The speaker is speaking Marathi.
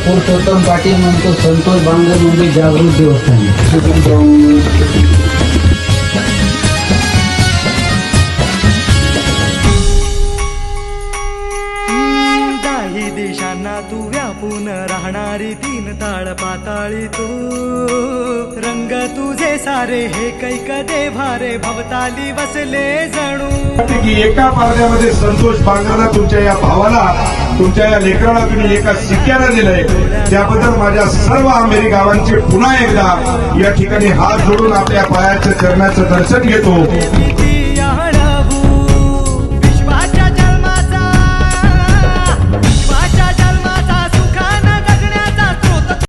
पुरुषोत्तम पाटील म्हणतो संतोष बांगर म्हणजे जागृत देवस्थान. दाही दिशांना तू व्यापून राहणारी तीन ताळ पाताळी तू रंग तुझे सारे हे कैक देभारे भवताली वसले जणू. की एका पारड्यामध्ये संतोष बांगरला तुमच्या या भावाला तुमच्या या लेकराला तुम्ही एका सिक्क्याला दिलंय त्याबद्दल माझ्या सर्व आंबेरी गावांचे पुन्हा एकदा या ठिकाणी हात जोडून आपल्या पायाच्या चरणाचं दर्शन घेतो.